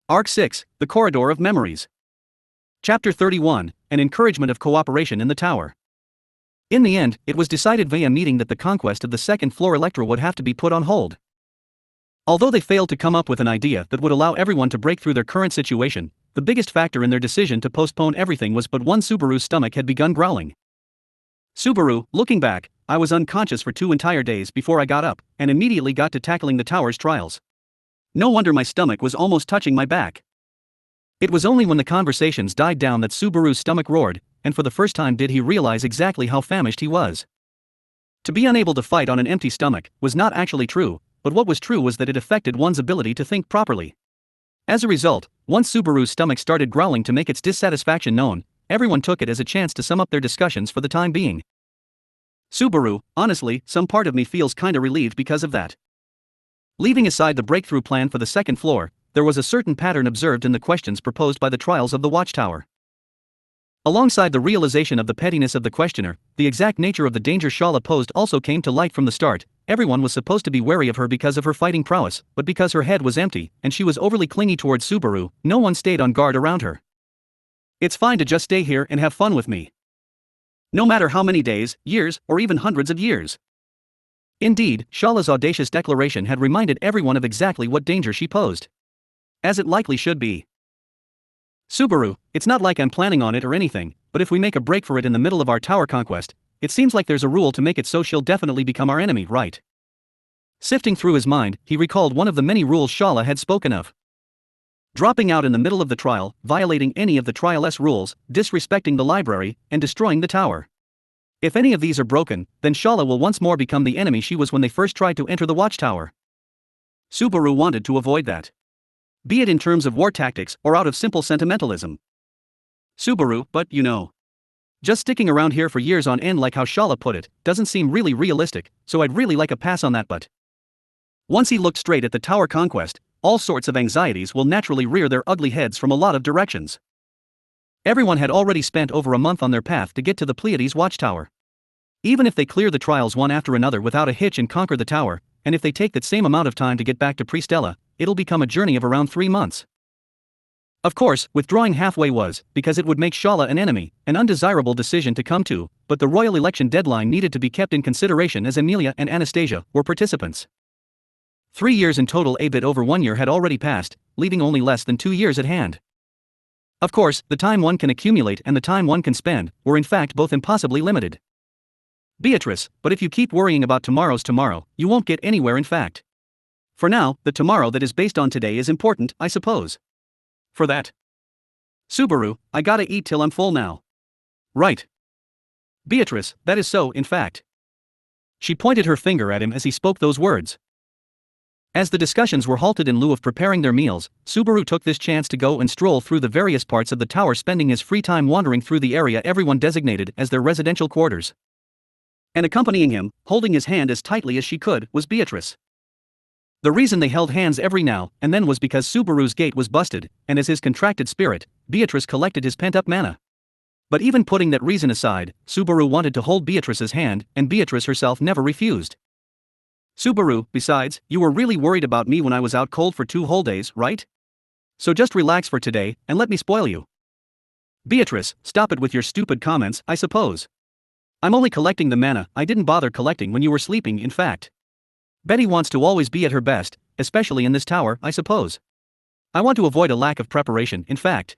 Arc 6, The Corridor of Memories. Chapter 31, An Encouragement of Cooperation in the Tower. In the end, it was decided via meeting that the conquest of the second floor Electra would have to be put on hold. Although they failed to come up with an idea that would allow everyone to break through their current situation, the biggest factor in their decision to postpone everything was but one: Subaru's stomach had begun growling. Subaru, looking back, I was unconscious for 2 entire days before I got up, and immediately got to tackling the tower's trials. No wonder my stomach was almost touching my back. It was only when the conversations died down that Subaru's stomach roared, and for the first time did he realize exactly how famished he was. To be unable to fight on an empty stomach was not actually true, but what was true was that it affected one's ability to think properly. As a result, once Subaru's stomach started growling to make its dissatisfaction known, everyone took it as a chance to sum up their discussions for the time being. Subaru, honestly, some part of me feels kinda relieved because of that. Leaving aside the breakthrough plan for the second floor, there was a certain pattern observed in the questions proposed by the trials of the watchtower. Alongside the realization of the pettiness of the questioner, the exact nature of the danger Shala posed also came to light from the start. Everyone was supposed to be wary of her because of her fighting prowess, but because her head was empty, and she was overly clingy towards Subaru, no one stayed on guard around her. It's fine to just stay here and have fun with me. No matter how many days, years, or even hundreds of years. Indeed, Shala's audacious declaration had reminded everyone of exactly what danger she posed. As it likely should be. Subaru, it's not like I'm planning on it or anything, but if we make a break for it in the middle of our tower conquest, it seems like there's a rule to make it so she'll definitely become our enemy, right? Sifting through his mind, he recalled one of the many rules Shala had spoken of. Dropping out in the middle of the trial, violating any of the trial's rules, disrespecting the library, and destroying the tower. If any of these are broken, then Shala will once more become the enemy she was when they first tried to enter the watchtower. Subaru wanted to avoid that. Be it in terms of war tactics or out of simple sentimentalism. Subaru, but just sticking around here for years on end, like how Shala put it, doesn't seem really realistic, so I'd really like a pass on that. But once he looked straight at the tower conquest, all sorts of anxieties will naturally rear their ugly heads from a lot of directions. Everyone had already spent over a month on their path to get to the Pleiades watchtower. Even if they clear the trials one after another without a hitch and conquer the tower, and if they take that same amount of time to get back to Pristella, it'll become a journey of around 3 months. Of course, withdrawing halfway was, because it would make Shala an enemy, an undesirable decision to come to, but the royal election deadline needed to be kept in consideration as Emilia and Anastasia were participants. 3 years in total, a bit over 1 year had already passed, leaving only less than 2 years at hand. Of course, the time one can accumulate and the time one can spend were in fact both impossibly limited. Beatrice, but if you keep worrying about tomorrow's tomorrow, you won't get anywhere in fact. For now, the tomorrow that is based on today is important, I suppose. For that. Subaru, I gotta eat till I'm full now. Right. Beatrice, that is so, in fact. She pointed her finger at him as he spoke those words. As the discussions were halted in lieu of preparing their meals, Subaru took this chance to go and stroll through the various parts of the tower, spending his free time wandering through the area everyone designated as their residential quarters. And accompanying him, holding his hand as tightly as she could, was Beatrice. The reason they held hands every now and then was because Subaru's gate was busted, and as his contracted spirit, Beatrice collected his pent-up mana. But even putting that reason aside, Subaru wanted to hold Beatrice's hand, and Beatrice herself never refused. Subaru, besides, you were really worried about me when I was out cold for 2 whole days, right? So just relax for today, and let me spoil you. Beatrice, stop it with your stupid comments, I suppose. I'm only collecting the mana I didn't bother collecting when you were sleeping, in fact. Betty wants to always be at her best, especially in this tower, I suppose. I want to avoid a lack of preparation, in fact.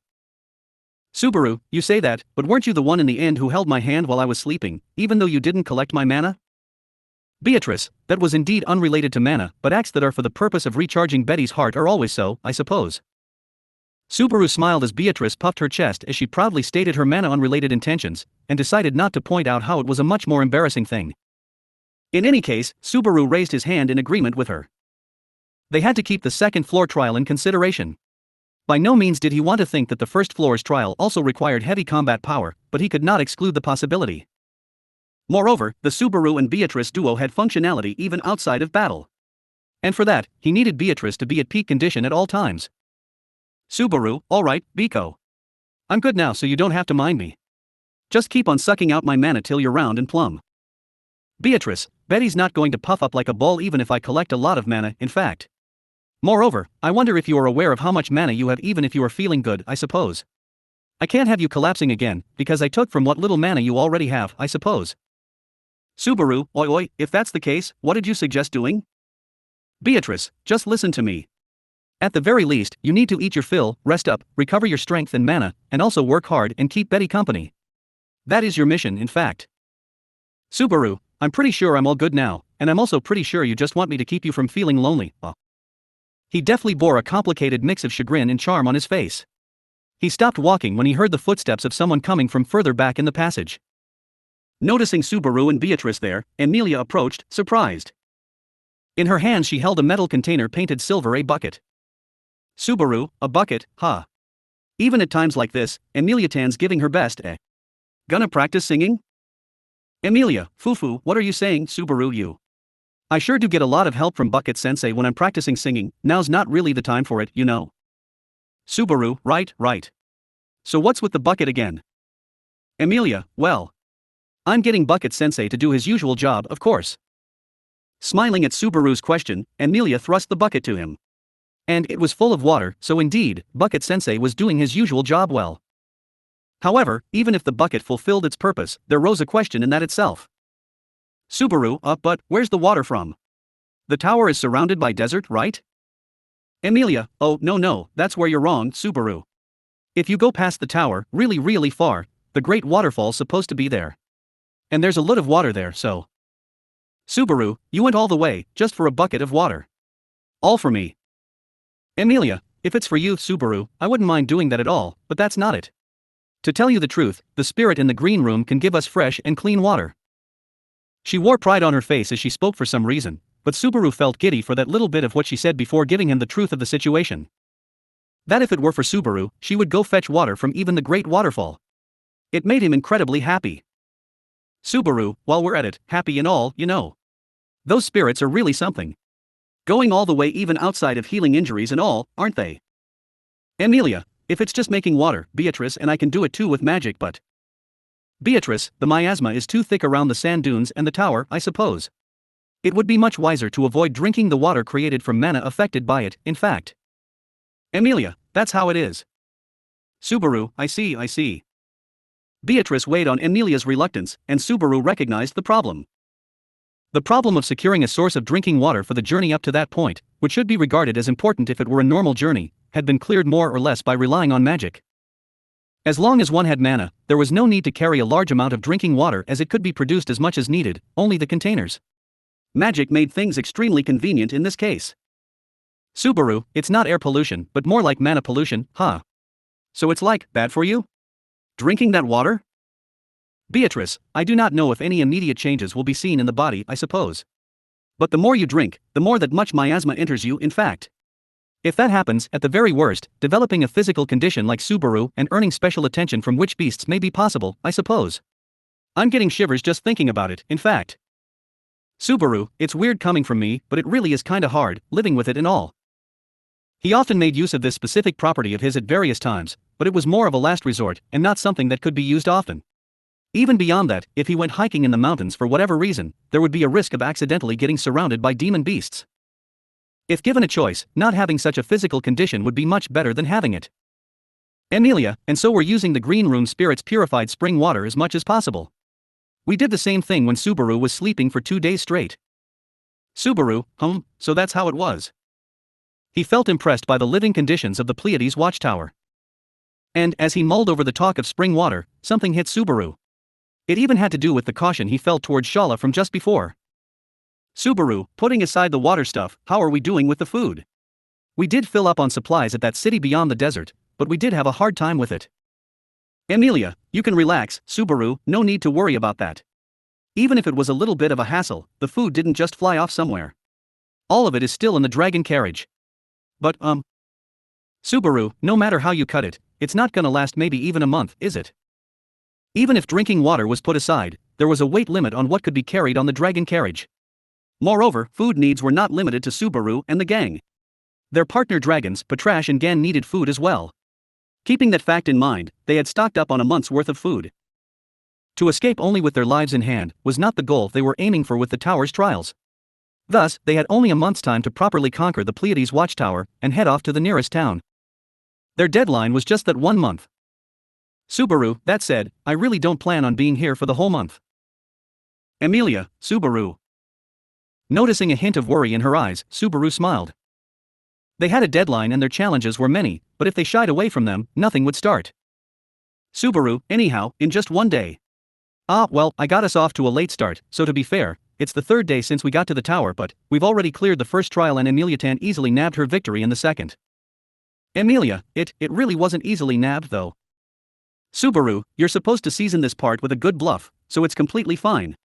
Subaru, you say that, but weren't you the one in the end who held my hand while I was sleeping, even though you didn't collect my mana? Beatrice, that was indeed unrelated to mana, but acts that are for the purpose of recharging Betty's heart are always so, I suppose. Subaru smiled as Beatrice puffed her chest as she proudly stated her mana-unrelated intentions, and decided not to point out how it was a much more embarrassing thing. In any case, Subaru raised his hand in agreement with her. They had to keep the second floor trial in consideration. By no means did he want to think that the first floor's trial also required heavy combat power, but he could not exclude the possibility. Moreover, the Subaru and Beatrice duo had functionality even outside of battle. And for that, he needed Beatrice to be at peak condition at all times. Subaru, alright, Biko. I'm good now, so you don't have to mind me. Just keep on sucking out my mana till you're round and plumb. Beatrice, Betty's not going to puff up like a ball even if I collect a lot of mana, in fact. Moreover, I wonder if you are aware of how much mana you have even if you are feeling good, I suppose. I can't have you collapsing again, because I took from what little mana you already have, I suppose. Subaru, oi, if that's the case, what did you suggest doing? Beatrice, just listen to me. At the very least, you need to eat your fill, rest up, recover your strength and mana, and also work hard and keep Betty company. That is your mission, in fact. Subaru, I'm pretty sure I'm all good now, and I'm also pretty sure you just want me to keep you from feeling lonely. He deftly bore a complicated mix of chagrin and charm on his face. He stopped walking when he heard the footsteps of someone coming from further back in the passage. Noticing Subaru and Beatrice there, Amelia approached, surprised. In her hand she held a metal container painted silver, a bucket. Subaru, a bucket, huh? Even at times like this, Amelia Tan's giving her best, eh? Gonna practice singing? Amelia, Fufu, what are you saying, Subaru, you? I sure do get a lot of help from Bucket Sensei when I'm practicing singing, now's not really the time for it, you know. Subaru, right. So what's with the bucket again? Amelia, well, I'm getting Bucket Sensei to do his usual job, of course. Smiling at Subaru's question, Amelia thrust the bucket to him. And it was full of water, so indeed, Bucket Sensei was doing his usual job well. However, even if the bucket fulfilled its purpose, there rose a question in that itself. Subaru, but where's the water from? The tower is surrounded by desert, right? Amelia, oh, no, that's where you're wrong, Subaru. If you go past the tower, really far, the great waterfall's supposed to be there. And there's a lot of water there, so. Subaru, you went all the way, just for a bucket of water. All for me. Amelia, if it's for you, Subaru, I wouldn't mind doing that at all, but that's not it. To tell you the truth, the spirit in the green room can give us fresh and clean water. She wore pride on her face as she spoke for some reason, but Subaru felt giddy for that little bit of what she said before giving him the truth of the situation. That if it were for Subaru, she would go fetch water from even the great waterfall. It made him incredibly happy. Subaru, while we're at it, happy and all, you know. Those spirits are really something. Going all the way even outside of healing injuries and all, aren't they? Amelia, if it's just making water, Beatrice, and I can do it too with magic, but. Beatrice, the miasma is too thick around the sand dunes and the tower, I suppose. It would be much wiser to avoid drinking the water created from mana affected by it, in fact. Amelia, that's how it is. Subaru, I see. Beatrice weighed on Amelia's reluctance, and Subaru recognized the problem. The problem of securing a source of drinking water for the journey up to that point, which should be regarded as important if it were a normal journey, had been cleared more or less by relying on magic. As long as one had mana, there was no need to carry a large amount of drinking water as it could be produced as much as needed, only the containers. Magic made things extremely convenient in this case. Subaru, it's not air pollution, but more like mana pollution, huh? So it's like, bad for you? Drinking that water? Beatrice, I do not know if any immediate changes will be seen in the body, I suppose. But the more you drink, the more that much miasma enters you, in fact. If that happens, at the very worst, developing a physical condition like Subaru and earning special attention from witch beasts may be possible, I suppose. I'm getting shivers just thinking about it, in fact. Subaru, it's weird coming from me, but it really is kinda hard, living with it and all. He often made use of this specific property of his at various times, but it was more of a last resort, and not something that could be used often. Even beyond that, if he went hiking in the mountains for whatever reason, there would be a risk of accidentally getting surrounded by demon beasts. If given a choice, not having such a physical condition would be much better than having it. Amelia, and so we're using the green room spirit's purified spring water as much as possible. We did the same thing when Subaru was sleeping for 2 days straight. Subaru, so that's how it was. He felt impressed by the living conditions of the Pleiades watchtower. And as he mulled over the talk of spring water, something hit Subaru. It even had to do with the caution he felt towards Shala from just before. Subaru, putting aside the water stuff, how are we doing with the food? We did fill up on supplies at that city beyond the desert, but we did have a hard time with it. Amelia, you can relax, Subaru, no need to worry about that. Even if it was a little bit of a hassle, the food didn't just fly off somewhere. All of it is still in the dragon carriage. But, Subaru, no matter how you cut it, it's not gonna last maybe even a month, is it? Even if drinking water was put aside, there was a weight limit on what could be carried on the dragon carriage. Moreover, food needs were not limited to Subaru and the gang. Their partner dragons, Patrash and Gan, needed food as well. Keeping that fact in mind, they had stocked up on a month's worth of food. To escape only with their lives in hand was not the goal they were aiming for with the tower's trials. Thus, they had only a month's time to properly conquer the Pleiades watchtower and head off to the nearest town. Their deadline was just that 1 month. Subaru, that said, I really don't plan on being here for the whole month. Emilia, Subaru. Noticing a hint of worry in her eyes, Subaru smiled. They had a deadline and their challenges were many, but if they shied away from them, nothing would start. Subaru, anyhow, in just 1 day. Well, I got us off to a late start, so to be fair, it's the 3rd day since we got to the tower, but we've already cleared the first trial and Emilia Tan easily nabbed her victory in the second. Emilia, it really wasn't easily nabbed though. Subaru, you're supposed to season this part with a good bluff, so it's completely fine.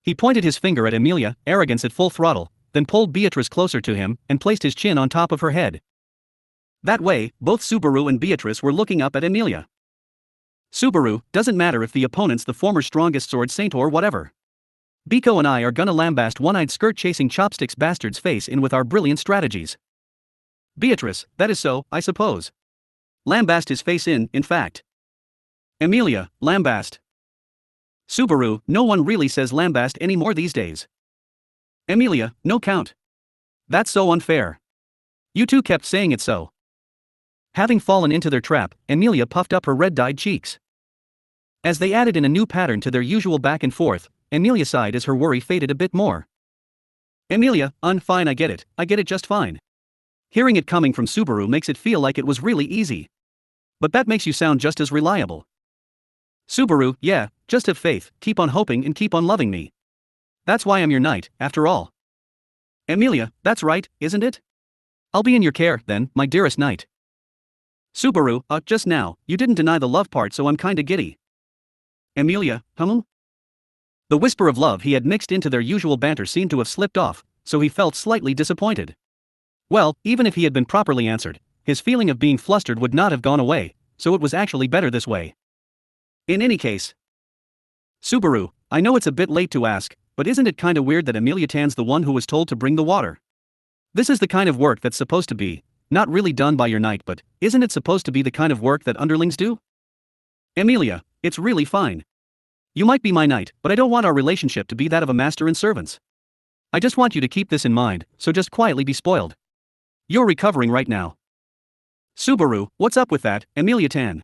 He pointed his finger at Emilia, arrogance at full throttle, then pulled Beatrice closer to him and placed his chin on top of her head. That way, both Subaru and Beatrice were looking up at Emilia. Subaru, doesn't matter if the opponent's the former strongest sword saint or whatever. Biko and I are gonna lambast one-eyed skirt-chasing chopsticks bastard's face in with our brilliant strategies. Beatrice, that is so, I suppose. Lambast his face in fact. Emilia, lambast. Subaru, no one really says lambast anymore these days. Emilia, no count. That's so unfair. You two kept saying it so. Having fallen into their trap, Emilia puffed up her red-dyed cheeks. As they added in a new pattern to their usual back and forth, Emilia sighed as her worry faded a bit more. Emilia, fine, I get it just fine. Hearing it coming from Subaru makes it feel like it was really easy. But that makes you sound just as reliable. Subaru, yeah, just have faith, keep on hoping and keep on loving me. That's why I'm your knight, after all. Emilia, that's right, isn't it? I'll be in your care, then, my dearest knight. Subaru, just now, you didn't deny the love part, so I'm kinda giddy. Emilia, The whisper of love he had mixed into their usual banter seemed to have slipped off, so he felt slightly disappointed. Well, even if he had been properly answered, his feeling of being flustered would not have gone away, so it was actually better this way. In any case. Subaru, I know it's a bit late to ask, but isn't it kinda weird that Emilia Tan's the one who was told to bring the water? This is the kind of work that's supposed to be, not really done by your knight, but isn't it supposed to be the kind of work that underlings do? Emilia, it's really fine. You might be my knight, but I don't want our relationship to be that of a master and servants. I just want you to keep this in mind, so just quietly be spoiled. You're recovering right now. Subaru, what's up with that, Emilia Tan?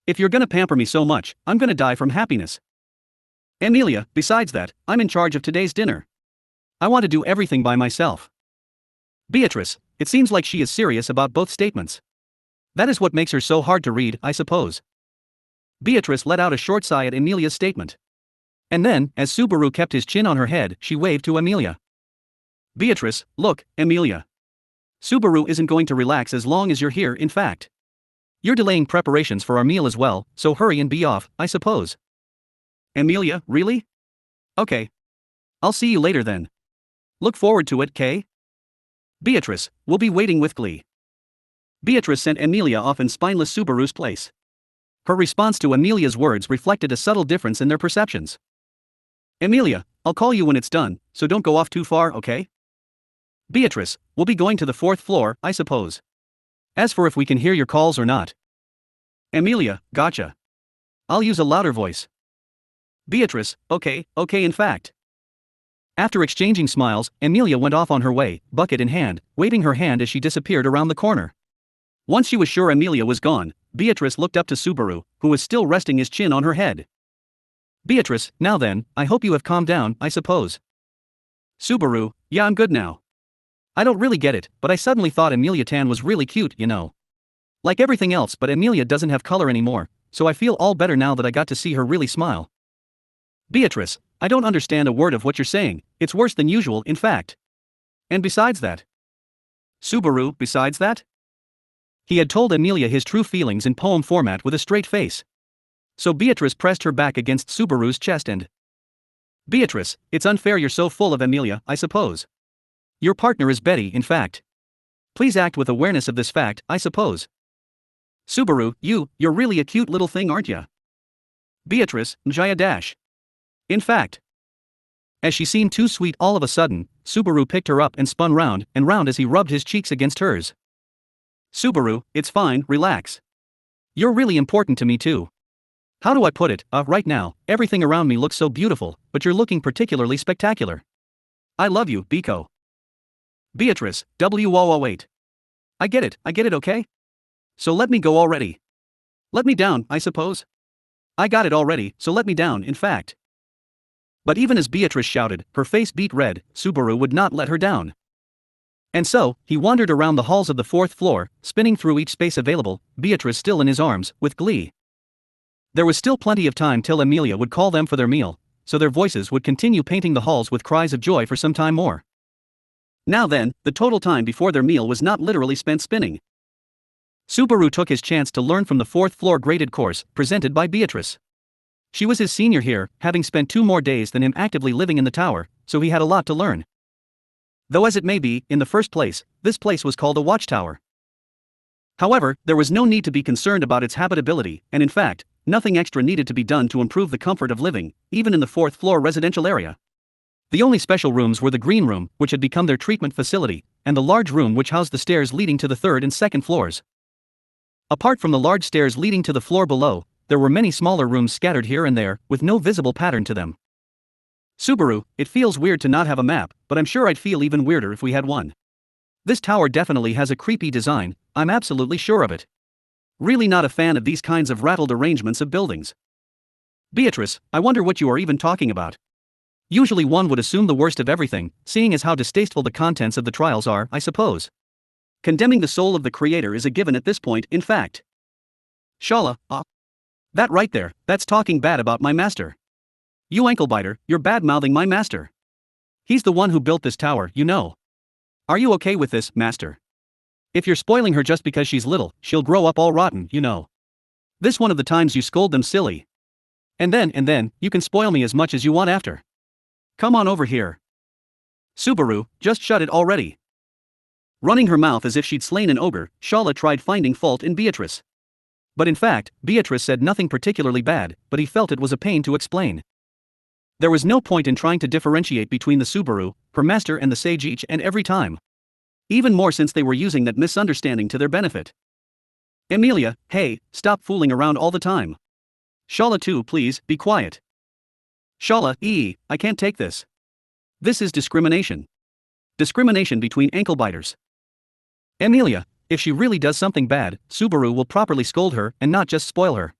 If you're gonna pamper me so much, I'm gonna die from happiness. Emilia, besides that, I'm in charge of today's dinner. I want to do everything by myself. Beatrice, it seems like she is serious about both statements. That is what makes her so hard to read, I suppose. Beatrice let out a short sigh at Emilia's statement. And then, as Subaru kept his chin on her head, she waved to Emilia. Beatrice, look, Emilia. Subaru isn't going to relax as long as you're here, in fact. You're delaying preparations for our meal as well, so hurry and be off, I suppose. Emilia, really? Okay. I'll see you later then. Look forward to it, Kay? Beatrice, we'll be waiting with glee. Beatrice sent Emilia off in spineless Subaru's place. Her response to Emilia's words reflected a subtle difference in their perceptions. Emilia, I'll call you when it's done, so don't go off too far, okay? Beatrice, we'll be going to the 4th floor, I suppose. As for if we can hear your calls or not. Emilia, gotcha. I'll use a louder voice. Beatrice, okay, in fact. After exchanging smiles, Emilia went off on her way, bucket in hand, waving her hand as she disappeared around the corner. Once she was sure Emilia was gone, Beatrice looked up to Subaru, who was still resting his chin on her head. Beatrice, now then, I hope you have calmed down, I suppose. Subaru, yeah, I'm good now. I don't really get it, but I suddenly thought Emilia Tan was really cute, you know. Like everything else, but Emilia doesn't have color anymore, so I feel all better now that I got to see her really smile. Beatrice, I don't understand a word of what you're saying, it's worse than usual, in fact. And besides that. Subaru, besides that? He had told Emilia his true feelings in poem format with a straight face. So Beatrice pressed her back against Subaru's chest and. Beatrice, it's unfair you're so full of Emilia, I suppose. Your partner is Betty, in fact. Please act with awareness of this fact, I suppose. Subaru, you're really a cute little thing, aren't ya? Beatrice, Njaya dash. In fact. As she seemed too sweet all of a sudden, Subaru picked her up and spun round and round as he rubbed his cheeks against hers. Subaru, it's fine, relax. You're really important to me too. How do I put it, right now, everything around me looks so beautiful, but you're looking particularly spectacular. I love you, Biko. Beatrice, wait. I get it, okay? So let me go already. Let me down, I suppose? I got it already, so let me down, in fact. But even as Beatrice shouted, her face beat red, Subaru would not let her down. And so, he wandered around the halls of the 4th floor, spinning through each space available, Beatrice still in his arms, with glee. There was still plenty of time till Amelia would call them for their meal, so their voices would continue painting the halls with cries of joy for some time more. Now then, the total time before their meal was not literally spent spinning. Subaru took his chance to learn from the 4th floor graded course, presented by Beatrice. She was his senior here, having spent 2 more days than him actively living in the tower, so he had a lot to learn. Though as it may be, in the first place, this place was called a watchtower. However, there was no need to be concerned about its habitability, and in fact, nothing extra needed to be done to improve the comfort of living, even in the 4th floor residential area. The only special rooms were the green room, which had become their treatment facility, and the large room which housed the stairs leading to the 3rd and 2nd floors. Apart from the large stairs leading to the floor below, there were many smaller rooms scattered here and there, with no visible pattern to them. Subaru, it feels weird to not have a map, but I'm sure I'd feel even weirder if we had one. This tower definitely has a creepy design, I'm absolutely sure of it. Really not a fan of these kinds of rattled arrangements of buildings. Beatrice, I wonder what you are even talking about. Usually one would assume the worst of everything, seeing as how distasteful the contents of the trials are, I suppose. Condemning the soul of the creator is a given at this point, in fact. Shala, that right there, that's talking bad about my master. You ankle-biter, you're bad-mouthing my master. He's the one who built this tower, you know. Are you okay with this, master? If you're spoiling her just because she's little, she'll grow up all rotten, you know. This one of the times you scold them silly. And then, you can spoil me as much as you want after. Come on over here. Subaru, just shut it already. Running her mouth as if she'd slain an ogre, Shala tried finding fault in Beatrice. But in fact, Beatrice said nothing particularly bad, but he felt it was a pain to explain. There was no point in trying to differentiate between the Subaru, her master and the sage each and every time. Even more since they were using that misunderstanding to their benefit. Amelia, hey, stop fooling around all the time. Shala too, please, be quiet. Shala, I can't take this. This is discrimination. Discrimination between ankle-biters. Amelia, if she really does something bad, Subaru will properly scold her and not just spoil her.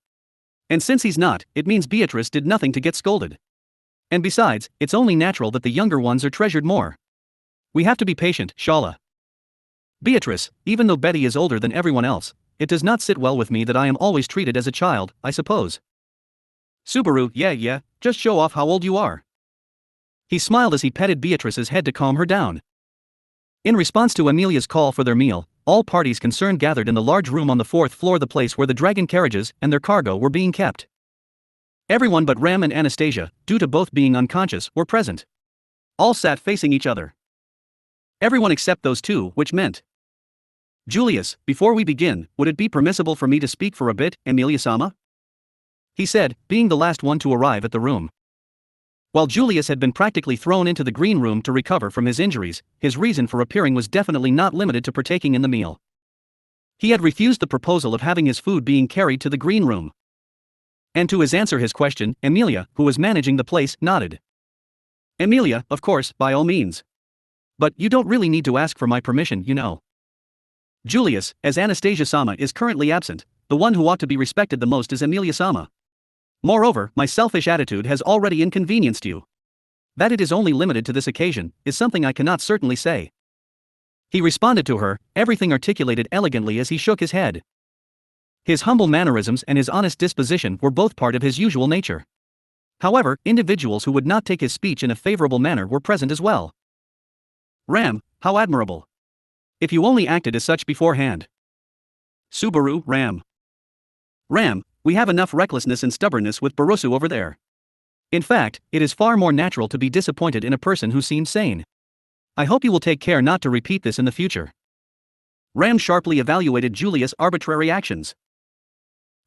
And since he's not, it means Beatrice did nothing to get scolded. And besides, it's only natural that the younger ones are treasured more. We have to be patient, Shala. Beatrice, even though Betty is older than everyone else, it does not sit well with me that I am always treated as a child, I suppose. Subaru, yeah, just show off how old you are. He smiled as he petted Beatrice's head to calm her down. In response to Amelia's call for their meal, all parties concerned gathered in the large room on the 4th floor, the place where the dragon carriages and their cargo were being kept. Everyone but Ram and Anastasia, due to both being unconscious, were present. All sat facing each other. Everyone except those two, which meant Julius, before we begin, would it be permissible for me to speak for a bit, Amelia-sama? He said, being the last one to arrive at the room. While Julius had been practically thrown into the green room to recover from his injuries, his reason for appearing was definitely not limited to partaking in the meal. He had refused the proposal of having his food being carried to the green room. And to answer his question, Amelia, who was managing the place, nodded. Amelia, of course, by all means. But you don't really need to ask for my permission, you know. Julius, as Anastasia-sama is currently absent, the one who ought to be respected the most is Amelia-sama. Moreover, my selfish attitude has already inconvenienced you. That it is only limited to this occasion is something I cannot certainly say. He responded to her, everything articulated elegantly as he shook his head. His humble mannerisms and his honest disposition were both part of his usual nature. However, individuals who would not take his speech in a favorable manner were present as well. Ram, how admirable. If you only acted as such beforehand. Subaru, Ram. Ram, we have enough recklessness and stubbornness with Barusu over there. In fact, it is far more natural to be disappointed in a person who seems sane. I hope you will take care not to repeat this in the future. Ram sharply evaluated Julia's arbitrary actions.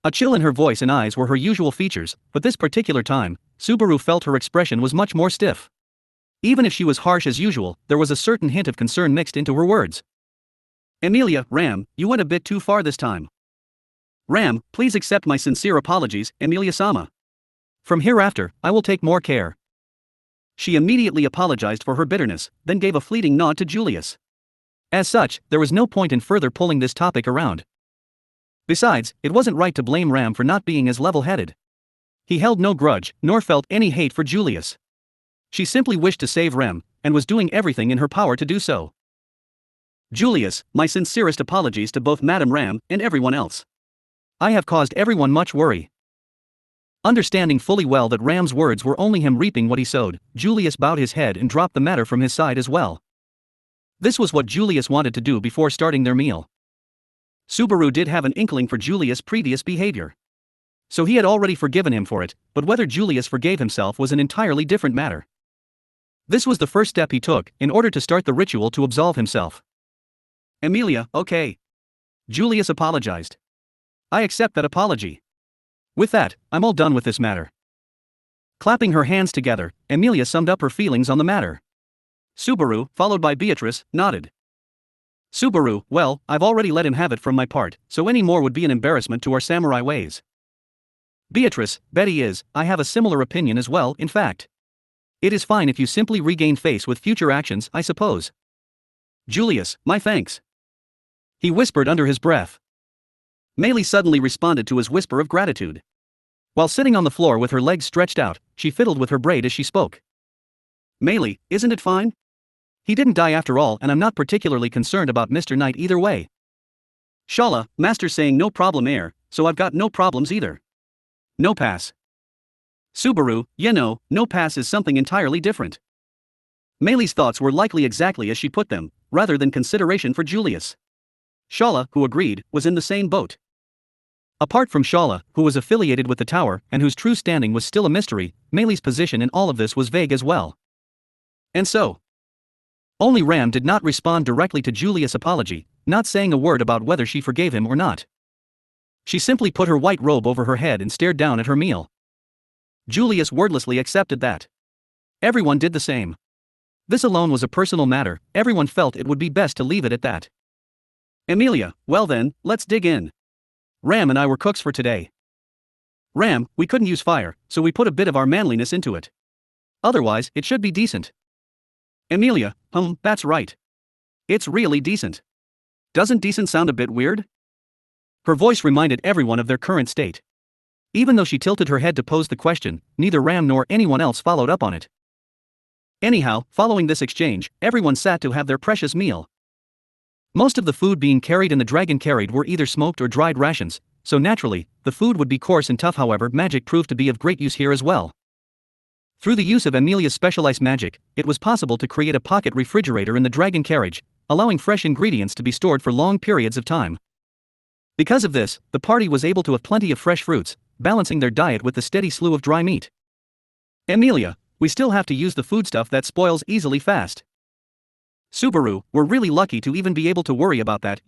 A chill in her voice and eyes were her usual features, but this particular time, Subaru felt her expression was much more stiff. Even if she was harsh as usual, there was a certain hint of concern mixed into her words. Amelia, Ram, you went a bit too far this time. Ram, please accept my sincere apologies, Amelia-sama. From hereafter, I will take more care. She immediately apologized for her bitterness, then gave a fleeting nod to Julius. As such, there was no point in further pulling this topic around. Besides, it wasn't right to blame Ram for not being as level-headed. He held no grudge, nor felt any hate for Julius. She simply wished to save Ram, and was doing everything in her power to do so. Julius, my sincerest apologies to both Madame Ram and everyone else. I have caused everyone much worry. Understanding fully well that Ram's words were only him reaping what he sowed, Julius bowed his head and dropped the matter from his side as well. This was what Julius wanted to do before starting their meal. Subaru did have an inkling for Julius' previous behavior. So he had already forgiven him for it, but whether Julius forgave himself was an entirely different matter. This was the first step he took in order to start the ritual to absolve himself. Emilia, okay. Julius apologized. I accept that apology. With that, I'm all done with this matter. Clapping her hands together, Emilia summed up her feelings on the matter. Subaru, followed by Beatrice, nodded. Subaru, well, I've already let him have it from my part, so any more would be an embarrassment to our samurai ways. Beatrice, Betty is, I have a similar opinion as well, in fact. It is fine if you simply regain face with future actions, I suppose. Julius, my thanks. He whispered under his breath. Meili suddenly responded to his whisper of gratitude. While sitting on the floor with her legs stretched out, she fiddled with her braid as she spoke. Meili, isn't it fine? He didn't die after all, and I'm not particularly concerned about Mr. Knight either way. Shala, Master saying no problem so I've got no problems either. No pass. Subaru, no pass is something entirely different. Meili's thoughts were likely exactly as she put them, rather than consideration for Julius. Shala, who agreed, was in the same boat. Apart from Shala, who was affiliated with the tower and whose true standing was still a mystery, Meili's position in all of this was vague as well. And so, only Ram did not respond directly to Julius' apology, not saying a word about whether she forgave him or not. She simply put her white robe over her head and stared down at her meal. Julius wordlessly accepted that. Everyone did the same. This alone was a personal matter, everyone felt it would be best to leave it at that. Emilia, well then, let's dig in. Ram and I were cooks for today. Ram, we couldn't use fire, so we put a bit of our manliness into it. Otherwise, it should be decent. Emilia, that's right. It's really decent. Doesn't decent sound a bit weird? Her voice reminded everyone of their current state. Even though she tilted her head to pose the question, neither Ram nor anyone else followed up on it. Anyhow, following this exchange, everyone sat to have their precious meal. Most of the food being carried in the dragon carried were either smoked or dried rations, so naturally, the food would be coarse and tough. However, magic proved to be of great use here as well. Through the use of Emilia's specialized magic, it was possible to create a pocket refrigerator in the dragon carriage, allowing fresh ingredients to be stored for long periods of time. Because of this, the party was able to have plenty of fresh fruits, balancing their diet with the steady slew of dry meat. Emilia, we still have to use the foodstuff that spoils easily fast. Subaru, we're really lucky to even be able to worry about that,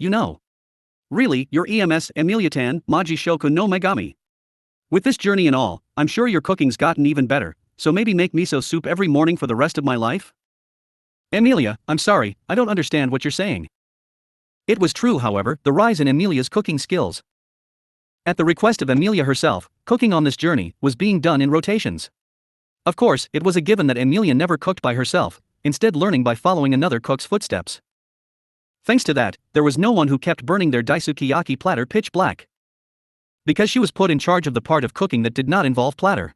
Really, your EMS Emilia-tan, Maji Shoku no Megami. With this journey and all, I'm sure your cooking's gotten even better, so maybe make miso soup every morning for the rest of my life? Emilia, I'm sorry, I don't understand what you're saying. It was true, however, the rise in Emilia's cooking skills. At the request of Emilia herself, cooking on this journey was being done in rotations. Of course, it was a given that Emilia never cooked by herself, instead learning by following another cook's footsteps. Thanks to that, there was no one who kept burning their daisukiyaki platter pitch black. Because she was put in charge of the part of cooking that did not involve platter.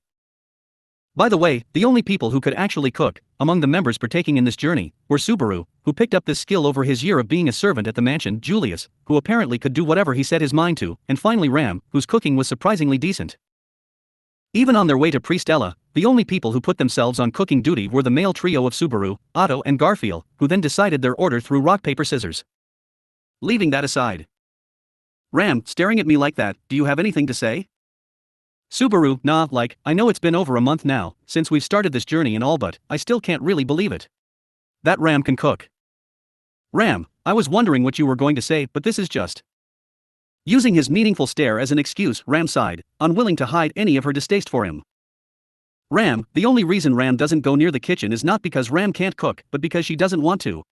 By the way, the only people who could actually cook, among the members partaking in this journey, were Subaru, who picked up this skill over his year of being a servant at the mansion, Julius, who apparently could do whatever he set his mind to, and finally Ram, whose cooking was surprisingly decent. Even on their way to Priestella, the only people who put themselves on cooking duty were the male trio of Subaru, Otto and Garfield, who then decided their order through rock paper scissors. Leaving that aside. Ram, staring at me like that, do you have anything to say? Subaru, nah, I know it's been over a month now, since we've started this journey and all, but I still can't really believe it. That Ram can cook. Ram, I was wondering what you were going to say, but this is just. Using his meaningful stare as an excuse, Ram sighed, unwilling to hide any of her distaste for him. Ram, the only reason Ram doesn't go near the kitchen is not because Ram can't cook, but because she doesn't want to.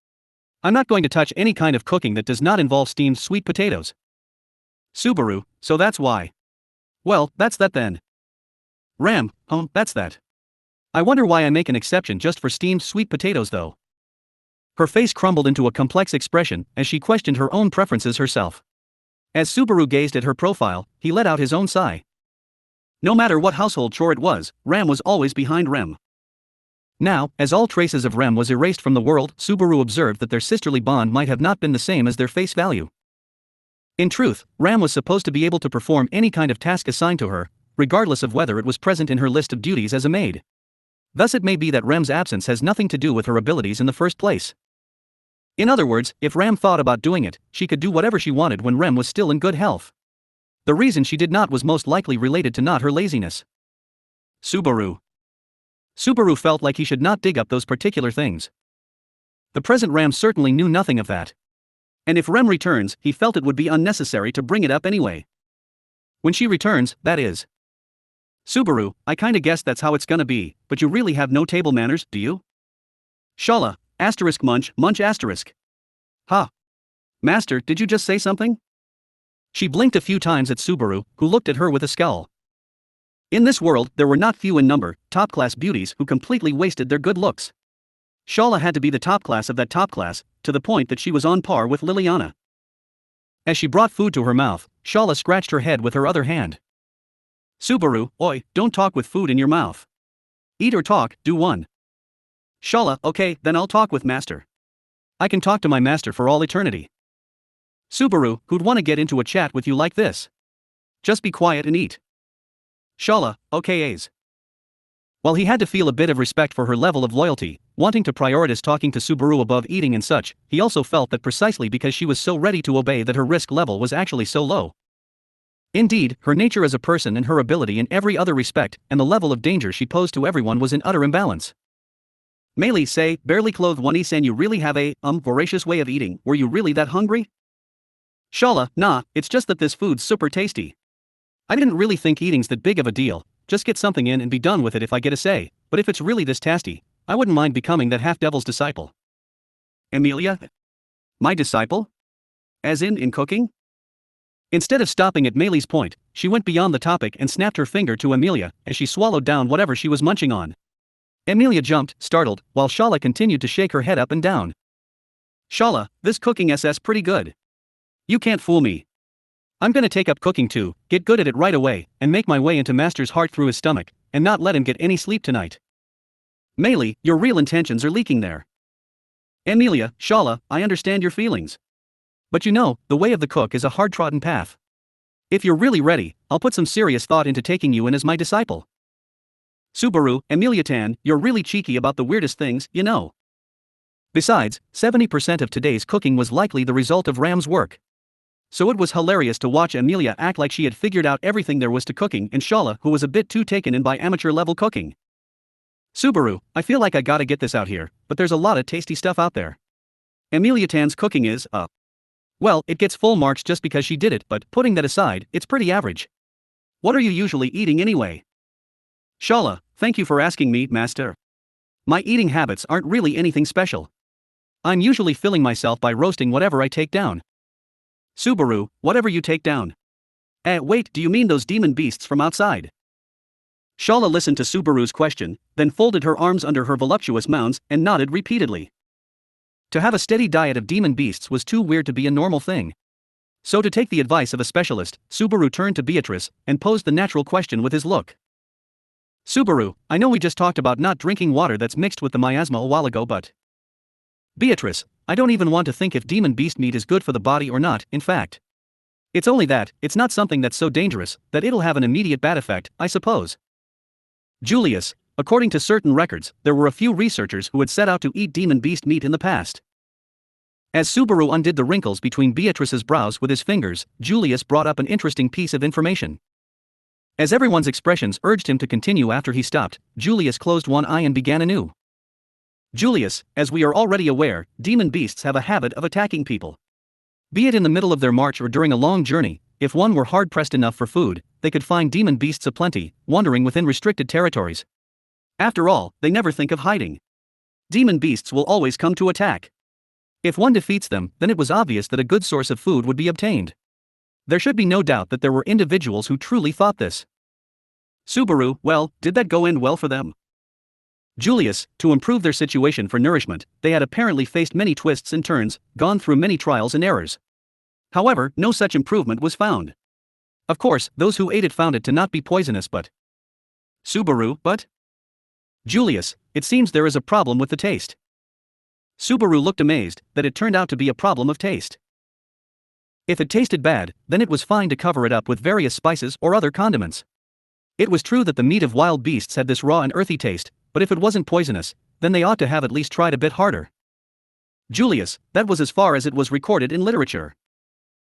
I'm not going to touch any kind of cooking that does not involve steamed sweet potatoes. Subaru, so that's why. Well, that's that then. Ram, that's that. I wonder why I make an exception just for steamed sweet potatoes though. Her face crumbled into a complex expression as she questioned her own preferences herself. As Subaru gazed at her profile, he let out his own sigh. No matter what household chore it was, Ram was always behind Rem. Now, as all traces of Rem was erased from the world, Subaru observed that their sisterly bond might have not been the same as their face value. In truth, Ram was supposed to be able to perform any kind of task assigned to her, regardless of whether it was present in her list of duties as a maid. Thus it may be that Rem's absence has nothing to do with her abilities in the first place. In other words, if Ram thought about doing it, she could do whatever she wanted when Rem was still in good health. The reason she did not was most likely related to not her laziness. Subaru felt like he should not dig up those particular things. The present Ram certainly knew nothing of that. And if Rem returns, he felt it would be unnecessary to bring it up anyway. When she returns, that is. Subaru, I kinda guessed that's how it's gonna be, but you really have no table manners, do you? Shala, munch asterisk. Ha. Master, did you just say something? She blinked a few times at Subaru, who looked at her with a scowl. In this world, there were not few in number, top-class beauties who completely wasted their good looks. Shala had to be the top class of that top class, to the point that she was on par with Liliana. As she brought food to her mouth, Shala scratched her head with her other hand. Subaru, oi, don't talk with food in your mouth. Eat or talk, do one. Shala, okay, then I'll talk with master. I can talk to my master for all eternity. Subaru, who'd want to get into a chat with you like this? Just be quiet and eat. Shala, okay A's. While he had to feel a bit of respect for her level of loyalty, wanting to prioritize talking to Subaru above eating and such, he also felt that precisely because she was so ready to obey that her risk level was actually so low. Indeed, her nature as a person and her ability in every other respect, and the level of danger she posed to everyone was in utter imbalance. Meili say, barely clothed one is and you really have a, voracious way of eating, were you really that hungry? Shala, nah, it's just that this food's super tasty. I didn't really think eating's that big of a deal, just get something in and be done with it if I get a say, but if it's really this tasty, I wouldn't mind becoming that half-devil's disciple. Emilia? My disciple? As in cooking? Instead of stopping at Meili's point, she went beyond the topic and snapped her finger to Emilia as she swallowed down whatever she was munching on. Emilia jumped, startled, while Shala continued to shake her head up and down. Shala, this cooking SS pretty good. You can't fool me. I'm gonna take up cooking too, get good at it right away, and make my way into Master's heart through his stomach, and not let him get any sleep tonight. Meili, your real intentions are leaking there. Emilia, Shala, I understand your feelings. But you know, the way of the cook is a hard-trodden path. If you're really ready, I'll put some serious thought into taking you in as my disciple. Subaru, Emilia-tan, you're really cheeky about the weirdest things, you know. Besides, 70% of today's cooking was likely the result of Ram's work. So it was hilarious to watch Emilia act like she had figured out everything there was to cooking and Shala who was a bit too taken in by amateur-level cooking. Subaru, I feel like I gotta get this out here, but there's a lot of tasty stuff out there. Emilia-tan's cooking is, well, it gets full marks just because she did it, but putting that aside, it's pretty average. What are you usually eating anyway? Shala, thank you for asking me, master. My eating habits aren't really anything special. I'm usually filling myself by roasting whatever I take down. Subaru, whatever you take down. Wait, do you mean those demon beasts from outside? Shala listened to Subaru's question, then folded her arms under her voluptuous mounds and nodded repeatedly. To have a steady diet of demon beasts was too weird to be a normal thing. So to take the advice of a specialist, Subaru turned to Beatrice and posed the natural question with his look. Subaru, I know we just talked about not drinking water that's mixed with the miasma a while ago, but... Beatrice, I don't even want to think if demon beast meat is good for the body or not, in fact. It's only that, it's not something that's so dangerous, that it'll have an immediate bad effect, I suppose. Julius, according to certain records, there were a few researchers who had set out to eat demon beast meat in the past. As Subaru undid the wrinkles between Beatrice's brows with his fingers, Julius brought up an interesting piece of information. As everyone's expressions urged him to continue after he stopped, Julius closed one eye and began anew. Julius, as we are already aware, demon beasts have a habit of attacking people. Be it in the middle of their march or during a long journey, if one were hard-pressed enough for food, they could find demon beasts aplenty, wandering within restricted territories. After all, they never think of hiding. Demon beasts will always come to attack. If one defeats them, then it was obvious that a good source of food would be obtained. There should be no doubt that there were individuals who truly thought this. Subaru, well, did that go end well for them? Julius, to improve their situation for nourishment, they had apparently faced many twists and turns, gone through many trials and errors. However, no such improvement was found. Of course, those who ate it found it to not be poisonous, but Subaru, but Julius, it seems there is a problem with the taste. Subaru looked amazed that it turned out to be a problem of taste. If it tasted bad, then it was fine to cover it up with various spices or other condiments. It was true that the meat of wild beasts had this raw and earthy taste, but if it wasn't poisonous, then they ought to have at least tried a bit harder. Julius, that was as far as it was recorded in literature.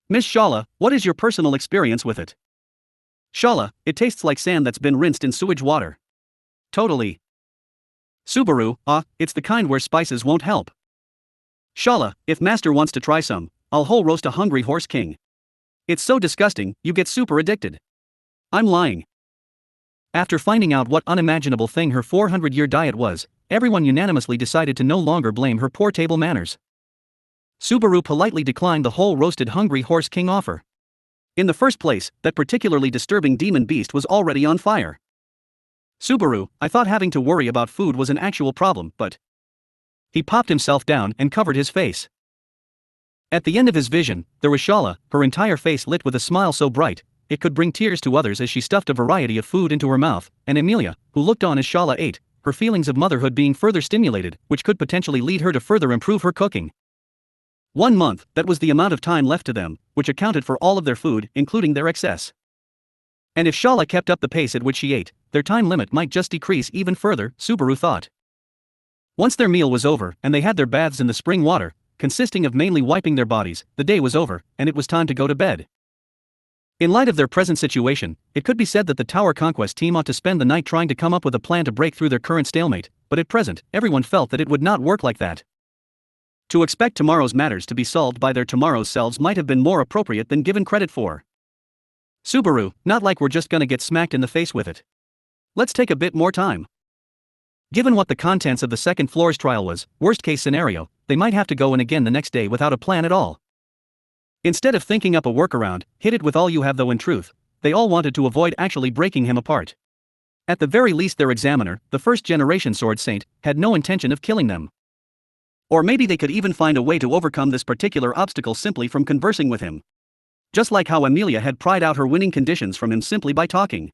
Miss Shala, what is your personal experience with it? Shala, it tastes like sand that's been rinsed in sewage water. Totally. Subaru, it's the kind where spices won't help. Shala, if master wants to try some, I'll whole roast a hungry horse king. It's so disgusting, you get super addicted. I'm lying. After finding out what unimaginable thing her 400-year diet was, everyone unanimously decided to no longer blame her poor table manners. Subaru politely declined the whole roasted hungry horse king offer. In the first place, that particularly disturbing demon beast was already on fire. Subaru, I thought having to worry about food was an actual problem, but... He popped himself down and covered his face. At the end of his vision, there was Shala, her entire face lit with a smile so bright, it could bring tears to others as she stuffed a variety of food into her mouth, and Amelia, who looked on as Shala ate, her feelings of motherhood being further stimulated, which could potentially lead her to further improve her cooking. 1 month, that was the amount of time left to them, which accounted for all of their food, including their excess. And if Shala kept up the pace at which she ate, their time limit might just decrease even further, Subaru thought. Once their meal was over, and they had their baths in the spring water, consisting of mainly wiping their bodies, the day was over, and it was time to go to bed. In light of their present situation, it could be said that the Tower Conquest team ought to spend the night trying to come up with a plan to break through their current stalemate, but at present, everyone felt that it would not work like that. To expect tomorrow's matters to be solved by their tomorrow's selves might have been more appropriate than given credit for. Subaru, not like we're just gonna get smacked in the face with it. Let's take a bit more time. Given what the contents of the second floor's trial was, worst case scenario, they might have to go in again the next day without a plan at all. Instead of thinking up a workaround, hit it with all you have though in truth, they all wanted to avoid actually breaking him apart. At the very least their examiner, the first-generation Sword Saint, had no intention of killing them. Or maybe they could even find a way to overcome this particular obstacle simply from conversing with him. Just like how Amelia had pried out her winning conditions from him simply by talking.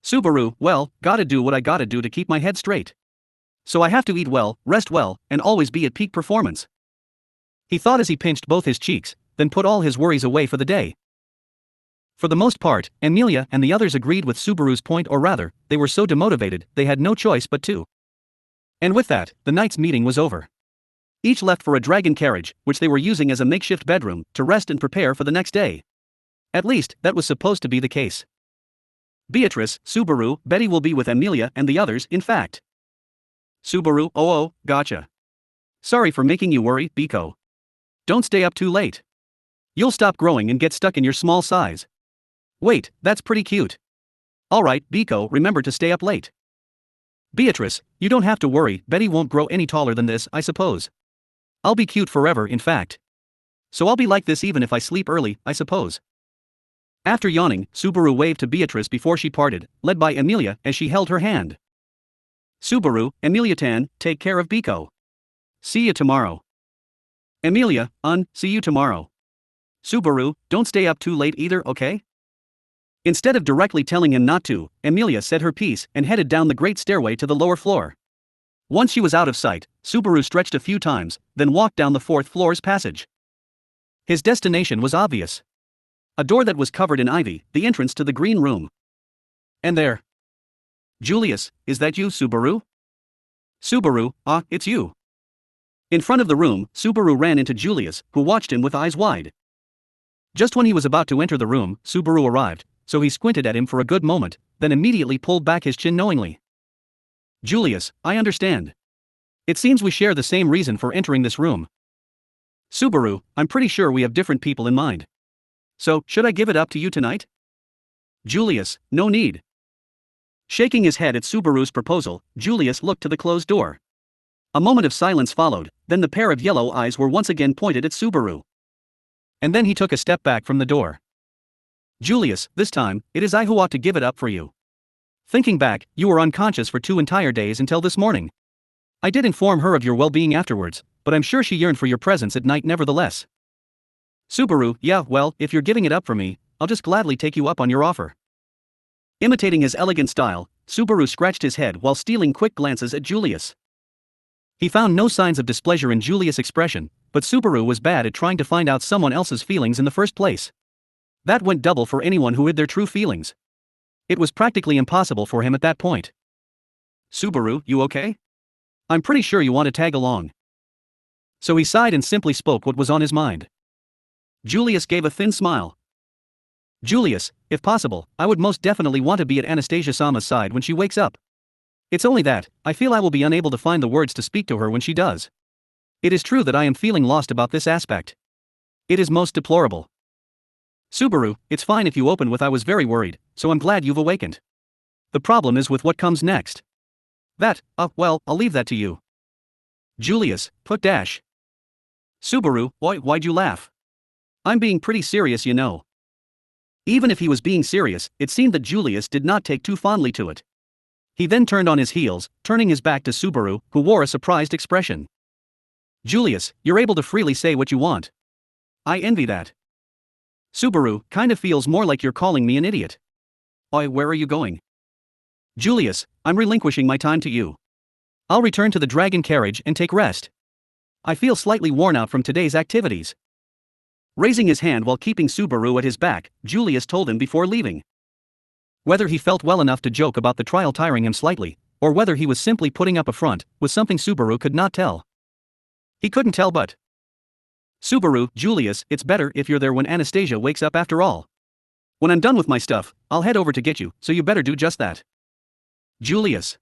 Subaru, well, gotta do what I gotta do to keep my head straight. So I have to eat well, rest well, and always be at peak performance. He thought as he pinched both his cheeks, then put all his worries away for the day. For the most part, Amelia and the others agreed with Subaru's point, or rather, they were so demotivated, they had no choice but to. And with that, the night's meeting was over. Each left for a dragon carriage, which they were using as a makeshift bedroom, to rest and prepare for the next day. At least, that was supposed to be the case. Beatrice, Subaru, Betty will be with Amelia and the others, in fact. Subaru, oh, gotcha. Sorry for making you worry, Biko. Don't stay up too late. You'll stop growing and get stuck in your small size. Wait, that's pretty cute. Alright, Biko, remember to stay up late. Beatrice, you don't have to worry, Betty won't grow any taller than this, I suppose. I'll be cute forever, in fact. So I'll be like this even if I sleep early, I suppose. After yawning, Subaru waved to Beatrice before she parted, led by Amelia as she held her hand. Subaru, Amelia-tan, take care of Biko. See you tomorrow. Amelia, see you tomorrow. Subaru, don't stay up too late either, okay? Instead of directly telling him not to, Amelia said her piece and headed down the great stairway to the lower floor. Once she was out of sight, Subaru stretched a few times, then walked down the 4th floor's passage. His destination was obvious. A door that was covered in ivy, the entrance to the green room. And there. Julius, is that you, Subaru? Subaru, it's you. In front of the room, Subaru ran into Julius, who watched him with eyes wide. Just when he was about to enter the room, Subaru arrived, so he squinted at him for a good moment, then immediately pulled back his chin knowingly. Julius, I understand. It seems we share the same reason for entering this room. Subaru, I'm pretty sure we have different people in mind. So, should I give it up to you tonight? Julius, no need. Shaking his head at Subaru's proposal, Julius looked to the closed door. A moment of silence followed, then the pair of yellow eyes were once again pointed at Subaru. And then he took a step back from the door. Julius, this time, it is I who ought to give it up for you. Thinking back, you were unconscious for 2 entire days until this morning. I did inform her of your well-being afterwards, but I'm sure she yearned for your presence at night nevertheless. Subaru, yeah, well, if you're giving it up for me, I'll just gladly take you up on your offer. Imitating his elegant style, Subaru scratched his head while stealing quick glances at Julius. He found no signs of displeasure in Julius' expression, but Subaru was bad at trying to find out someone else's feelings in the first place. That went double for anyone who hid their true feelings. It was practically impossible for him at that point. Subaru, you okay? I'm pretty sure you want to tag along. So he sighed and simply spoke what was on his mind. Julius gave a thin smile. Julius, if possible, I would most definitely want to be at Anastasia-sama's side when she wakes up. It's only that, I feel I will be unable to find the words to speak to her when she does. It is true that I am feeling lost about this aspect. It is most deplorable. Subaru, it's fine if you open with I was very worried, so I'm glad you've awakened. The problem is with what comes next. Well, I'll leave that to you. Julius, put dash. Subaru, why'd you laugh? I'm being pretty serious, you know. Even if he was being serious, it seemed that Julius did not take too fondly to it. He then turned on his heels, turning his back to Subaru, who wore a surprised expression. Julius, you're able to freely say what you want. I envy that. Subaru, kind of feels more like you're calling me an idiot. Where are you going? Julius, I'm relinquishing my time to you. I'll return to the dragon carriage and take rest. I feel slightly worn out from today's activities. Raising his hand while keeping Subaru at his back, Julius told him before leaving. Whether he felt well enough to joke about the trial tiring him slightly, or whether he was simply putting up a front, was something Subaru could not tell. He couldn't tell but. Subaru, Julius, it's better if you're there when Anastasia wakes up after all. When I'm done with my stuff, I'll head over to get you, so you better do just that. Julius.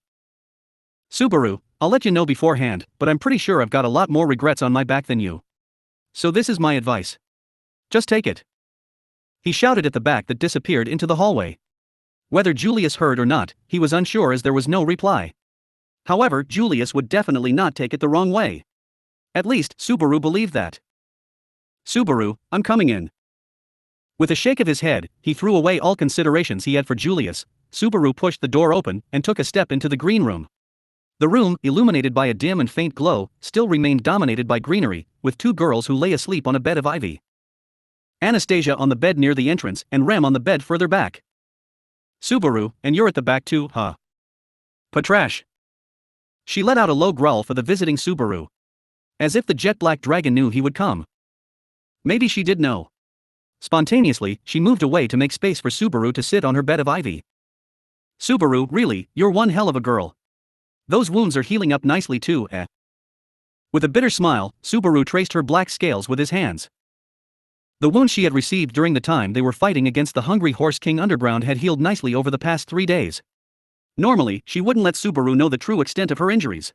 Subaru, I'll let you know beforehand, but I'm pretty sure I've got a lot more regrets on my back than you. So this is my advice. Just take it. He shouted at the back that disappeared into the hallway. Whether Julius heard or not, he was unsure as there was no reply. However, Julius would definitely not take it the wrong way. At least, Subaru believed that. Subaru, I'm coming in. With a shake of his head, he threw away all considerations he had for Julius. Subaru pushed the door open and took a step into the green room. The room, illuminated by a dim and faint glow, still remained dominated by greenery, with 2 girls who lay asleep on a bed of ivy. Anastasia on the bed near the entrance and Rem on the bed further back. Subaru, and you're at the back too, huh? Patrash. She let out a low growl for the visiting Subaru. As if the jet-black dragon knew he would come. Maybe she did know. Spontaneously, she moved away to make space for Subaru to sit on her bed of ivy. Subaru, really, you're one hell of a girl. Those wounds are healing up nicely too, eh? With a bitter smile, Subaru traced her black scales with his hands. The wounds she had received during the time they were fighting against the Hungry Horse King underground had healed nicely over the past 3 days. Normally, she wouldn't let Subaru know the true extent of her injuries.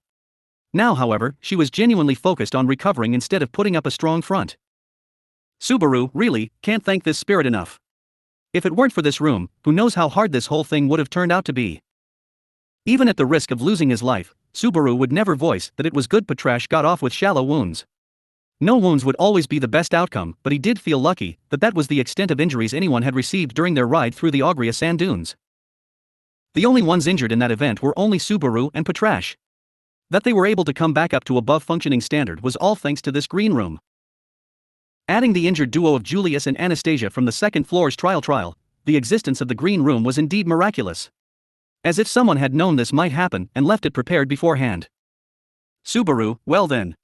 Now, however, she was genuinely focused on recovering instead of putting up a strong front. Subaru, really, can't thank this spirit enough. If it weren't for this room, who knows how hard this whole thing would have turned out to be. Even at the risk of losing his life, Subaru would never voice that it was good Patrash got off with shallow wounds. No wounds would always be the best outcome, but he did feel lucky that that was the extent of injuries anyone had received during their ride through the Augria sand dunes. The only ones injured in that event were only Subaru and Patrash. That they were able to come back up to above functioning standard was all thanks to this green room. Adding the injured duo of Julius and Anastasia from the second floor's trial, the existence of the green room was indeed miraculous. As if someone had known this might happen and left it prepared beforehand. Subaru, well then.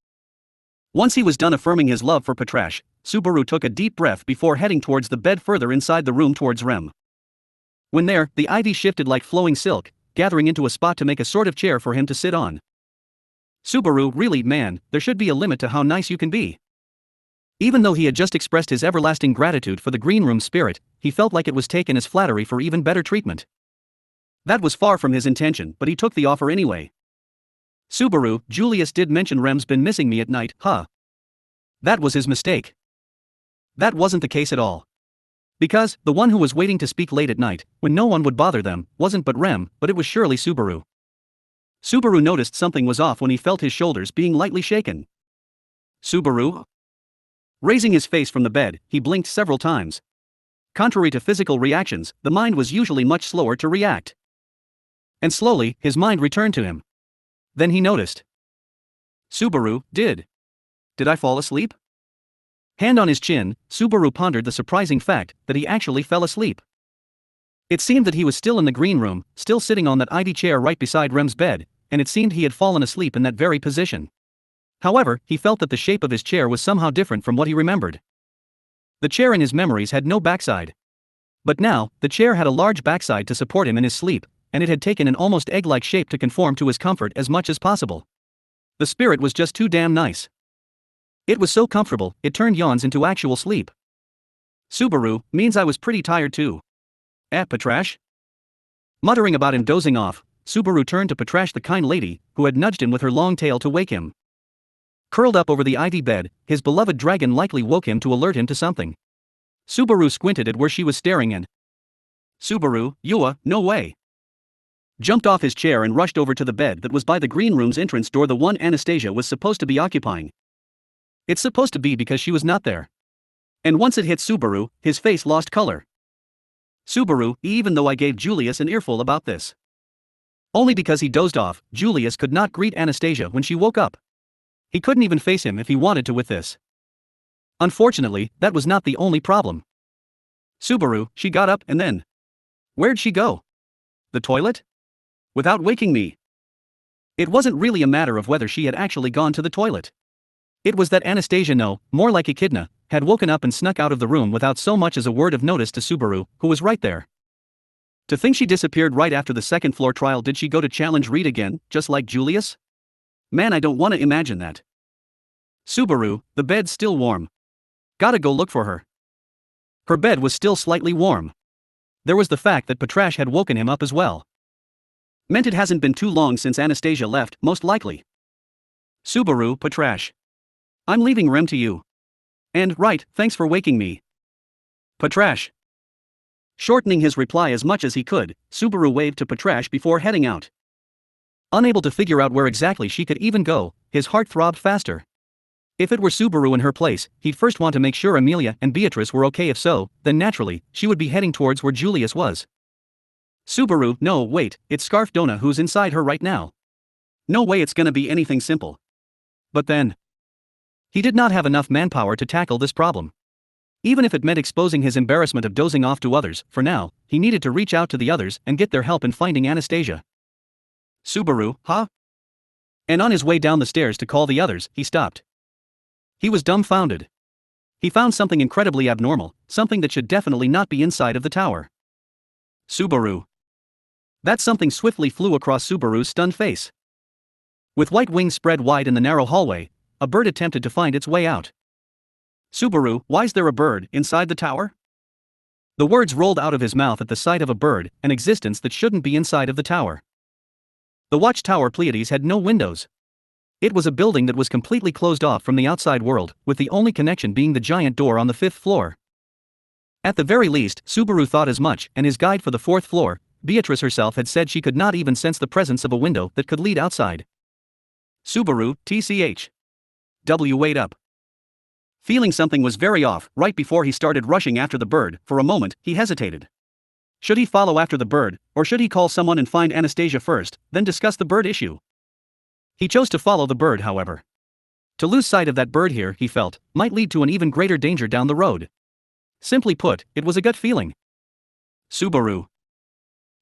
Once he was done affirming his love for Patrash, Subaru took a deep breath before heading towards the bed further inside the room towards Rem. When there, the ivy shifted like flowing silk, gathering into a spot to make a sort of chair for him to sit on. Subaru, really, man, there should be a limit to how nice you can be. Even though he had just expressed his everlasting gratitude for the green room spirit, he felt like it was taken as flattery for even better treatment. That was far from his intention, but he took the offer anyway. Subaru, Julius did mention Rem's been missing me at night, huh? That was his mistake. That wasn't the case at all. Because, the one who was waiting to speak late at night, when no one would bother them, wasn't but Rem, but it was surely Subaru. Subaru noticed something was off when he felt his shoulders being lightly shaken. Subaru? Raising his face from the bed, he blinked several times. Contrary to physical reactions, the mind was usually much slower to react. And slowly, his mind returned to him. Then he noticed. Subaru, did I fall asleep? Hand on his chin, Subaru pondered the surprising fact that he actually fell asleep. It seemed that he was still in the green room, still sitting on that ID chair right beside Rem's bed, and it seemed he had fallen asleep in that very position. However, he felt that the shape of his chair was somehow different from what he remembered. The chair in his memories had no backside. But now, the chair had a large backside to support him in his sleep, and it had taken an almost egg-like shape to conform to his comfort as much as possible. The spirit was just too damn nice. It was so comfortable, it turned yawns into actual sleep. Subaru, means I was pretty tired too. Patrash? Muttering about him dozing off, Subaru turned to Patrash, the kind lady, who had nudged him with her long tail to wake him. Curled up over the ID bed, his beloved dragon likely woke him to alert him to something. Subaru squinted at where she was staring and Subaru, no way. Jumped off his chair and rushed over to the bed that was by the green room's entrance door, the one Anastasia was supposed to be occupying. It's supposed to be because she was not there. And once it hit Subaru, his face lost color. Subaru, even though I gave Julius an earful about this. Only because he dozed off, Julius could not greet Anastasia when she woke up. He couldn't even face him if he wanted to with this. Unfortunately, that was not the only problem. Subaru, she got up and then. Where'd she go? The toilet? Without waking me. It wasn't really a matter of whether she had actually gone to the toilet. It was that Anastasia, no, more like Echidna, had woken up and snuck out of the room without so much as a word of notice to Subaru, who was right there. To think she disappeared right after the second floor trial. Did she go to challenge Reed again, just like Julius? Man, I don't want to imagine that. Subaru, the bed's still warm. Gotta go look for her. Her bed was still slightly warm. There was the fact that Patrash had woken him up as well. Meant it hasn't been too long since Anastasia left, most likely. Subaru, Patrash. I'm leaving Rem to you. And, right, thanks for waking me. Patrash. Shortening his reply as much as he could, Subaru waved to Patrash before heading out. Unable to figure out where exactly she could even go, his heart throbbed faster. If it were Subaru in her place, he'd first want to make sure Amelia and Beatrice were okay. If so, then naturally, she would be heading towards where Julius was. Subaru, no, wait, it's Scarf Donna who's inside her right now. No way it's gonna be anything simple. But then, he did not have enough manpower to tackle this problem. Even if it meant exposing his embarrassment of dozing off to others, for now, he needed to reach out to the others and get their help in finding Anastasia. Subaru, huh? And on his way down the stairs to call the others, he stopped. He was dumbfounded. He found something incredibly abnormal, something that should definitely not be inside of the tower. Subaru. That something swiftly flew across Subaru's stunned face. With white wings spread wide in the narrow hallway, a bird attempted to find its way out. Subaru, why's there a bird inside the tower? The words rolled out of his mouth at the sight of a bird, an existence that shouldn't be inside of the tower. The watchtower Pleiades had no windows. It was a building that was completely closed off from the outside world, with the only connection being the giant door on the 5th floor. At the very least, Subaru thought as much, and his guide for the 4th floor, Beatrice herself, had said she could not even sense the presence of a window that could lead outside. Subaru, TCH. Wait up. Feeling something was very off, right before he started rushing after the bird, for a moment, he hesitated. Should he follow after the bird, or should he call someone and find Anastasia first, then discuss the bird issue? He chose to follow the bird, however. To lose sight of that bird here, he felt, might lead to an even greater danger down the road. Simply put, it was a gut feeling. Subaru.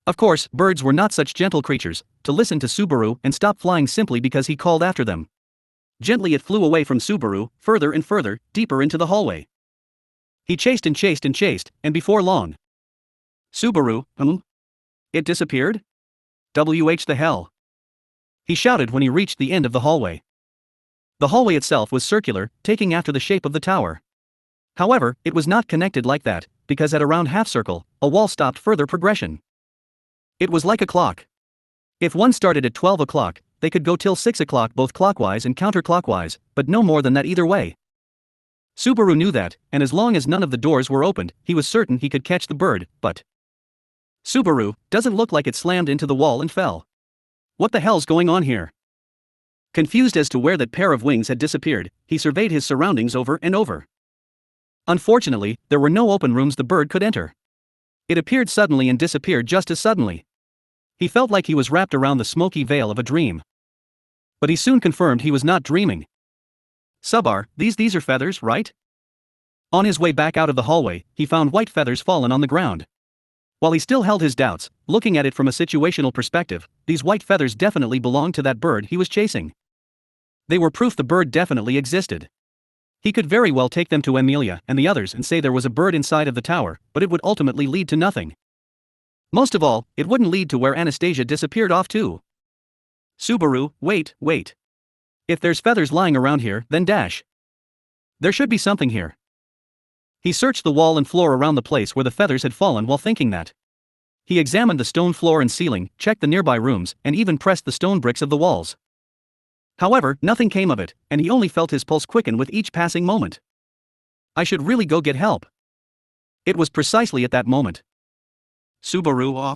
Of course, birds were not such gentle creatures, to listen to Subaru and stop flying simply because he called after them. Gently it flew away from Subaru, further and further, deeper into the hallway. He chased and chased and chased, and before long. Subaru, It disappeared? The hell? He shouted when he reached the end of the hallway. The hallway itself was circular, taking after the shape of the tower. However, it was not connected like that, because at around half circle, a wall stopped further progression. It was like a clock. If one started at 12 o'clock, they could go till 6 o'clock both clockwise and counterclockwise, but no more than that either way. Subaru knew that, and as long as none of the doors were opened, he was certain he could catch the bird, but Subaru, doesn't look like it slammed into the wall and fell. What the hell's going on here? Confused as to where that pair of wings had disappeared, he surveyed his surroundings over and over. Unfortunately, there were no open rooms the bird could enter. It appeared suddenly and disappeared just as suddenly. He felt like he was wrapped around the smoky veil of a dream. But he soon confirmed he was not dreaming. These are feathers, right? On his way back out of the hallway, he found white feathers fallen on the ground. While he still held his doubts, looking at it from a situational perspective, these white feathers definitely belonged to that bird he was chasing. They were proof the bird definitely existed. He could very well take them to Amelia and the others and say there was a bird inside of the tower, but it would ultimately lead to nothing. Most of all, it wouldn't lead to where Anastasia disappeared off to. Subaru, wait. If there's feathers lying around here, then dash. There should be something here. He searched the wall and floor around the place where the feathers had fallen while thinking that. He examined the stone floor and ceiling, checked the nearby rooms, and even pressed the stone bricks of the walls. However, nothing came of it, and he only felt his pulse quicken with each passing moment. I should really go get help. It was precisely at that moment. Subaru.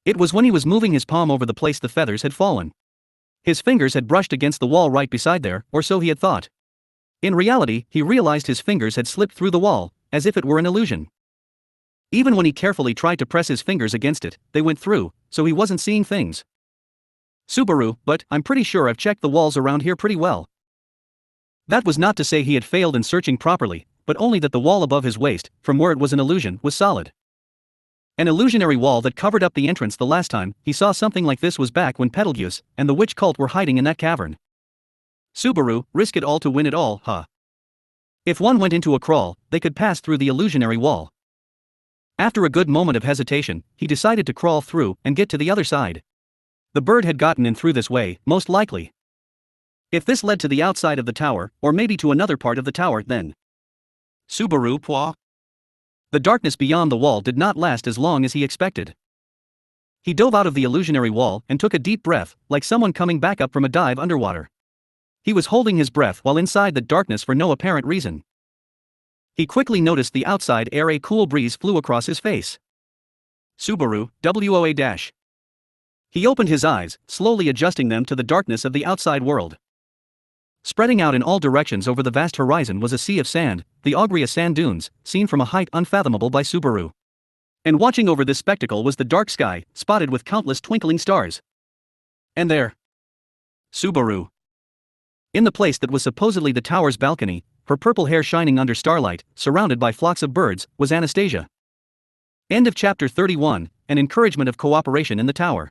It was when he was moving his palm over the place the feathers had fallen. His fingers had brushed against the wall right beside there, or so he had thought. In reality, he realized his fingers had slipped through the wall, as if it were an illusion. Even when he carefully tried to press his fingers against it, they went through, so he wasn't seeing things. Subaru, but I'm pretty sure I've checked the walls around here pretty well. That was not to say he had failed in searching properly, but only that the wall above his waist, from where it was an illusion, was solid. An illusionary wall that covered up the entrance the last time he saw something like this was back when Betelgeuse and the witch cult were hiding in that cavern. Subaru, risk it all to win it all, huh? If one went into a crawl, they could pass through the illusionary wall. After a good moment of hesitation, he decided to crawl through and get to the other side. The bird had gotten in through this way, most likely. If this led to the outside of the tower, or maybe to another part of the tower, then. Subaru, pwa. The darkness beyond the wall did not last as long as he expected. He dove out of the illusionary wall and took a deep breath, like someone coming back up from a dive underwater. He was holding his breath while inside the darkness for no apparent reason. He quickly noticed the outside air. A cool breeze flew across his face. Subaru, WOA-. He opened his eyes, slowly adjusting them to the darkness of the outside world. Spreading out in all directions over the vast horizon was a sea of sand, the Augria sand dunes, seen from a height unfathomable by Subaru. And watching over this spectacle was the dark sky, spotted with countless twinkling stars. And there. Subaru. In the place that was supposedly the tower's balcony, her purple hair shining under starlight, surrounded by flocks of birds, was Anastasia. End of chapter 31, an encouragement of cooperation in the tower.